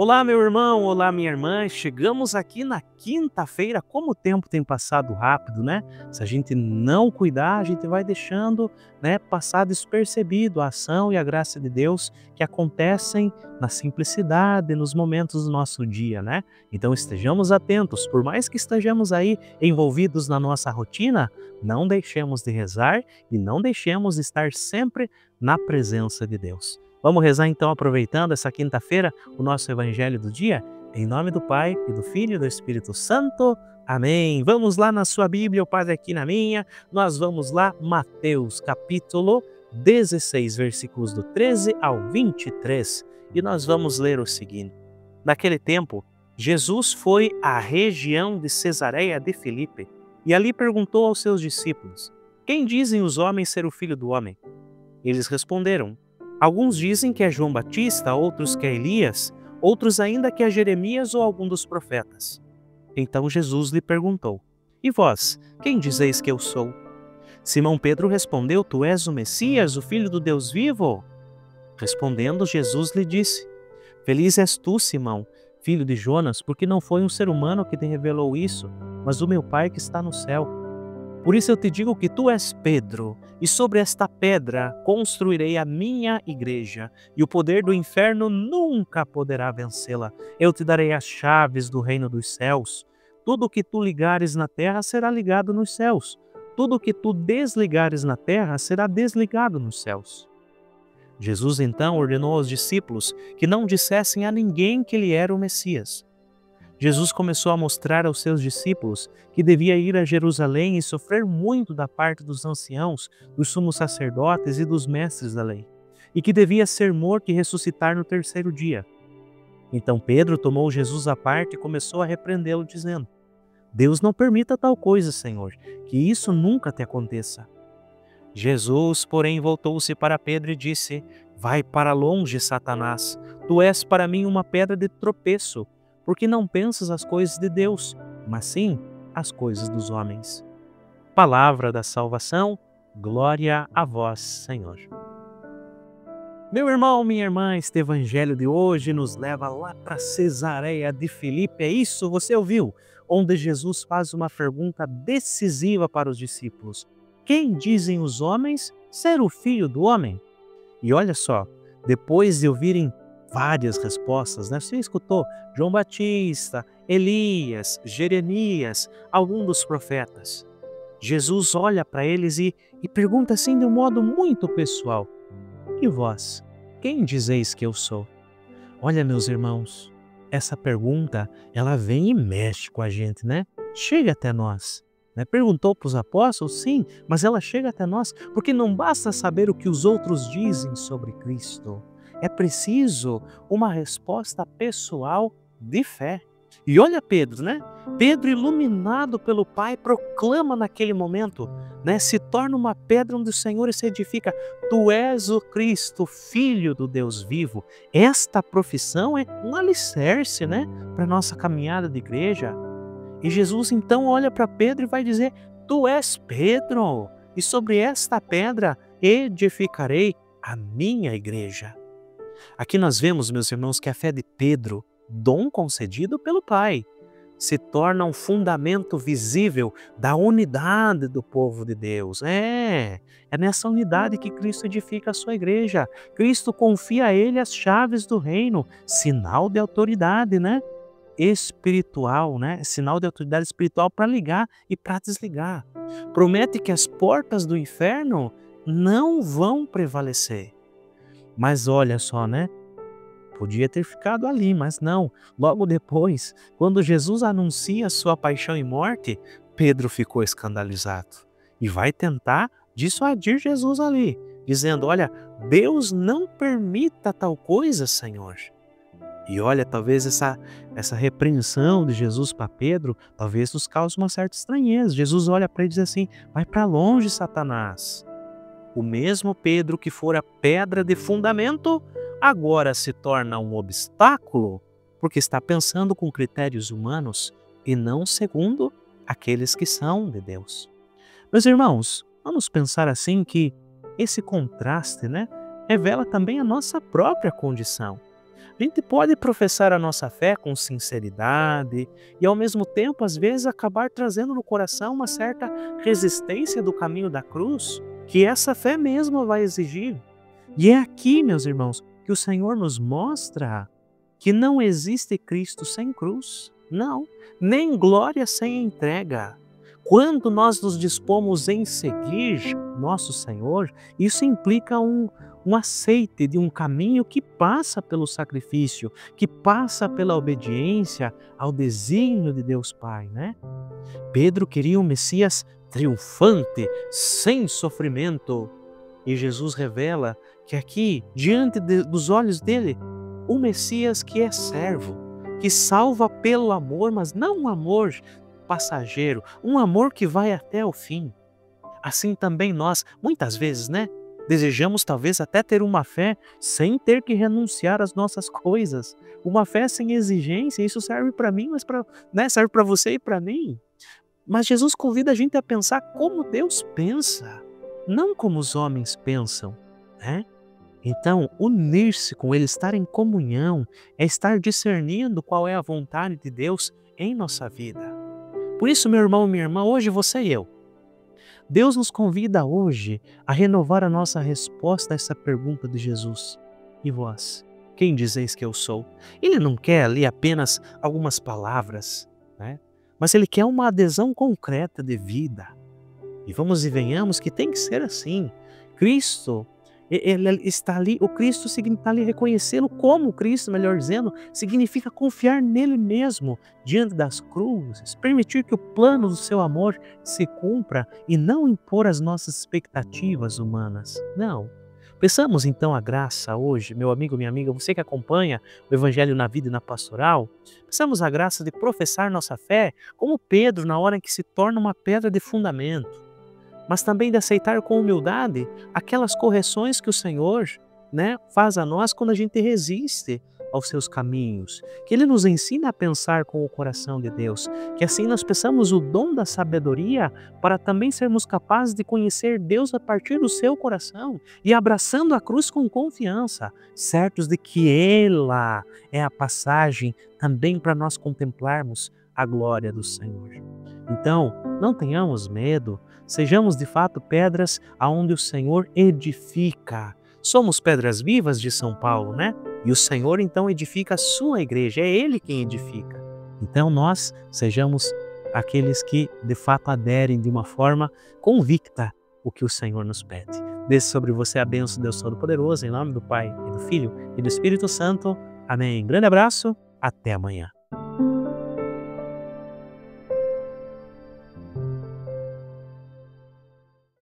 Olá, meu irmão, olá, minha irmã. Chegamos aqui na quinta-feira. Como o tempo tem passado rápido, né? Se a gente não cuidar, a gente vai deixando, passar despercebido a ação e a graça de Deus que acontecem na simplicidade, nos momentos do nosso dia, né? Então estejamos atentos. Por mais que estejamos aí envolvidos na nossa rotina, não deixemos de rezar e não deixemos de estar sempre na presença de Deus. Vamos rezar então, aproveitando essa quinta-feira, o nosso Evangelho do dia? Em nome do Pai, e do Filho e do Espírito Santo. Amém. Vamos lá na sua Bíblia, o Padre aqui na minha. Nós vamos lá, Mateus capítulo 16, versículos do 13 ao 23. E nós vamos ler o seguinte. Naquele tempo, Jesus foi à região de Cesareia de Filipe e ali perguntou aos seus discípulos: quem dizem os homens ser o Filho do Homem? Eles responderam: alguns dizem que é João Batista, outros que é Elias, outros ainda que é Jeremias ou algum dos profetas. Então Jesus lhe perguntou: e vós, quem dizeis que eu sou? Simão Pedro respondeu: tu és o Messias, o Filho do Deus vivo? Respondendo, Jesus lhe disse: feliz és tu, Simão, filho de Jonas, porque não foi um ser humano que te revelou isso, mas o meu Pai que está no céu. Por isso eu te digo que tu és Pedro, e sobre esta pedra construirei a minha igreja, e o poder do inferno nunca poderá vencê-la. Eu te darei as chaves do reino dos céus. Tudo o que tu ligares na terra será ligado nos céus. Tudo o que tu desligares na terra será desligado nos céus. Jesus então ordenou aos discípulos que não dissessem a ninguém que ele era o Messias. Jesus começou a mostrar aos seus discípulos que devia ir a Jerusalém e sofrer muito da parte dos anciãos, dos sumos sacerdotes e dos mestres da lei, e que devia ser morto e ressuscitar no terceiro dia. Então Pedro tomou Jesus à parte e começou a repreendê-lo, dizendo: Deus não permita tal coisa, Senhor, que isso nunca te aconteça. Jesus, porém, voltou-se para Pedro e disse: vai para longe, Satanás, tu és para mim uma pedra de tropeço, porque não pensas as coisas de Deus, mas sim as coisas dos homens. Palavra da salvação, glória a vós, Senhor. Meu irmão, minha irmã, este evangelho de hoje nos leva lá para Cesareia de Filipe, é isso, você ouviu? Onde Jesus faz uma pergunta decisiva para os discípulos: quem dizem os homens ser o Filho do Homem? E olha só, depois de ouvirem várias respostas, Você escutou João Batista, Elias, Jeremias, algum dos profetas. Jesus olha para eles e pergunta assim de um modo muito pessoal: e vós, quem dizeis que eu sou? Olha, meus irmãos, essa pergunta, ela vem e mexe com a gente, Chega até nós. Perguntou para os apóstolos, sim, mas ela chega até nós, porque não basta saber o que os outros dizem sobre Cristo. É preciso uma resposta pessoal de fé. E olha Pedro, Pedro, iluminado pelo Pai, proclama naquele momento, se torna uma pedra onde o Senhor se edifica. Tu és o Cristo, Filho do Deus vivo. Esta profissão é um alicerce, para a nossa caminhada de igreja. E Jesus então olha para Pedro e vai dizer: tu és Pedro, e sobre esta pedra edificarei a minha igreja. Aqui nós vemos, meus irmãos, que a fé de Pedro, dom concedido pelo Pai, se torna um fundamento visível da unidade do povo de Deus. É nessa unidade que Cristo edifica a sua igreja. Cristo confia a ele as chaves do reino, sinal de autoridade, espiritual, sinal de autoridade espiritual para ligar e para desligar. Promete que as portas do inferno não vão prevalecer. Mas olha só, podia ter ficado ali, mas não. Logo depois, quando Jesus anuncia sua paixão e morte, Pedro ficou escandalizado e vai tentar dissuadir Jesus ali, dizendo: olha, Deus não permita tal coisa, Senhor. E olha, talvez essa repreensão de Jesus para Pedro, talvez nos cause uma certa estranheza. Jesus olha para ele e diz assim: vai para longe, Satanás. O mesmo Pedro que fora pedra de fundamento, agora se torna um obstáculo, porque está pensando com critérios humanos e não segundo aqueles que são de Deus. Meus irmãos, vamos pensar assim que esse contraste, revela também a nossa própria condição. A gente pode professar a nossa fé com sinceridade e, ao mesmo tempo, às vezes, acabar trazendo no coração uma certa resistência do caminho da cruz, que essa fé mesmo vai exigir. E é aqui, meus irmãos, que o Senhor nos mostra que não existe Cristo sem cruz. Não, nem glória sem entrega. Quando nós nos dispomos em seguir nosso Senhor, isso implica um aceite de um caminho que passa pelo sacrifício, que passa pela obediência ao desígnio de Deus Pai, né? Pedro queria um Messias triunfante, sem sofrimento. E Jesus revela que aqui, dos olhos dele, o Messias que é servo, que salva pelo amor, mas não um amor passageiro, um amor que vai até o fim. Assim também nós, muitas vezes, né? Desejamos talvez até ter uma fé sem ter que renunciar às nossas coisas. Uma fé sem exigência, isso serve para mim, mas serve para você e para mim. Mas Jesus convida a gente a pensar como Deus pensa, não como os homens pensam, né? Então, unir-se com Ele, estar em comunhão, é estar discernindo qual é a vontade de Deus em nossa vida. Por isso, meu irmão e minha irmã, hoje você e eu, Deus nos convida hoje a renovar a nossa resposta a essa pergunta de Jesus. E vós, quem dizeis que eu sou? Ele não quer ali apenas algumas palavras, né? Mas Ele quer uma adesão concreta de vida. E vamos e venhamos que tem que ser assim. Cristo, Ele está ali, o Cristo está ali, reconhecê-lo como Cristo, melhor dizendo, significa confiar nele mesmo, diante das cruzes, permitir que o plano do seu amor se cumpra e não impor as nossas expectativas humanas. Não. Peçamos então a graça hoje, meu amigo, minha amiga, você que acompanha o Evangelho na Vida e na Pastoral, peçamos a graça de professar nossa fé como Pedro na hora em que se torna uma pedra de fundamento, mas também de aceitar com humildade aquelas correções que o Senhor, faz a nós quando a gente resiste aos seus caminhos. Que Ele nos ensine a pensar com o coração de Deus, que assim nós peçamos o dom da sabedoria para também sermos capazes de conhecer Deus a partir do seu coração e abraçando a cruz com confiança, certos de que ela é a passagem também para nós contemplarmos a glória do Senhor. Então, não tenhamos medo, sejamos de fato pedras aonde o Senhor edifica. Somos pedras vivas de São Paulo, né? E o Senhor então edifica a sua igreja, é Ele quem edifica. Então nós sejamos aqueles que de fato aderem de uma forma convicta o que o Senhor nos pede. Desça sobre você a bênção de Deus Todo-Poderoso, em nome do Pai, e do Filho, e do Espírito Santo. Amém. Grande abraço, até amanhã.